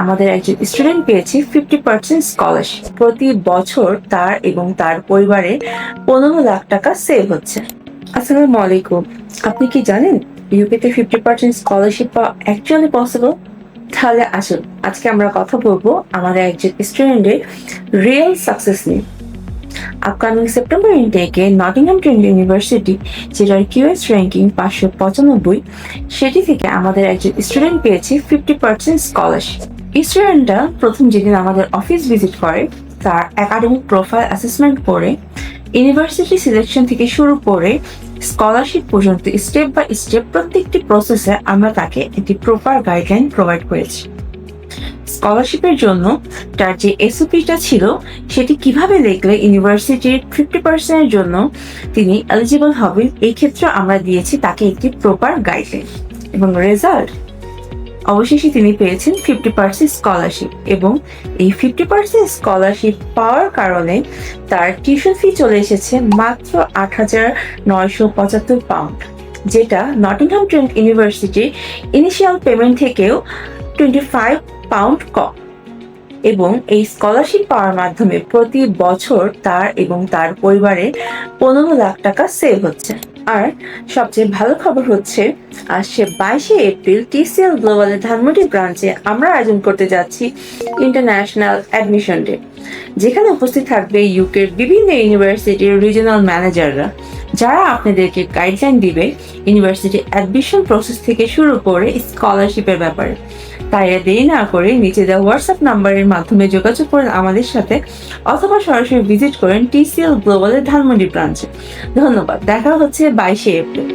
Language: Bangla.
আমাদের একজন স্টুডেন্ট পেয়েছে 50% স্কলারশিপ। প্রতি বছর তার এবং তার পরিবারের 15 লাখ টাকা সেভ হচ্ছে। আসসালামু আলাইকুম। আপনি কি জানেন ইউকেতে 50% স্কলারশিপ পাওয়া অ্যাকচুয়ালি পসিবল? তাহলে আসুন আজকে আমরা কথা বলবো আমাদের একজন স্টুডেন্টের রিয়েল সাকসেস নিয়ে। আপকামিং সেপ্টেম্বর ইনটেকে নটিংহাম ট্রেন্ট ইউনিভার্সিটি, যেটার কিউএস র্যাঙ্কিং 595, সেটি থেকে আমাদের একজন স্টুডেন্ট পেয়েছে 50% স্কলারশিপ। স্টুডেন্টটা প্রথম যেদিন আমাদের অফিস ভিজিট করে, তার একাডেমিক প্রোফাইল অ্যাসেসমেন্ট করে ইউনিভার্সিটি সিলেকশন থেকে শুরু করে স্কলারশিপ পর্যন্ত স্টেপ বাই স্টেপ প্রত্যেকটি প্রসেসে আমরা তাকে একটি প্রপার গাইডলাইন প্রোভাইড করেছি। স্কলারশিপের জন্য তার যে এসওপিটা ছিল সেটি কিভাবে লিখলে ইউনিভার্সিটির 50% জন্য তিনি এলিজিবল হবেন, এই ক্ষেত্রে আমরা দিয়েছি তাকে একটি প্রপার গাইডলাইন। এবং রেজাল্ট অবশেষে তিনি পেয়েছেন 50% স্কলারশিপ। এবং এই 50% স্কলারশিপ পাওয়ার কারণে তার টিউশন ফি চলে এসেছে মাত্র 8,975 পাউন্ড, যেটা নটিংহাম ট্রেন্ট ইউনিভার্সিটির ইনিশিয়াল পেমেন্ট থেকেও 25 পাউন্ড কম। এবং এই স্কলারশিপ পাওয়ার মাধ্যমে প্রতি বছর তার এবং তার পরিবারের 15 লাখ টাকা সেভ হচ্ছে। আর সবচেয়ে ভালো খবর হচ্ছে, আসছে 22 এপ্রিল টিসিএল গ্লোবালের ধানমন্ডি ব্রাঞ্চে আমরা আয়োজন করতে যাচ্ছি ইন্টারন্যাশনাল অ্যাডমিশন ডে, যেখানে উপস্থিত থাকবে ইউকের বিভিন্ন ইউনিভার্সিটির রিজিওনাল ম্যানেজাররা, যারা আপনাদেরকে গাইডলাইন দিবে ইউনিভার্সিটি অ্যাডমিশন প্রসেস থেকে শুরু করে স্কলারশিপের ব্যাপারে। তাই দেরি না করে নিচে দেওয়া হোয়াটসঅ্যাপ নাম্বারের মাধ্যমে যোগাযোগ করেন আমাদের সাথে, অথবা সরাসরি ভিজিট করেন টিসিএল গ্লোবালের ধানমন্ডি ব্রাঞ্চে। ধন্যবাদ। দেখা হচ্ছে 22 এপ্রিল।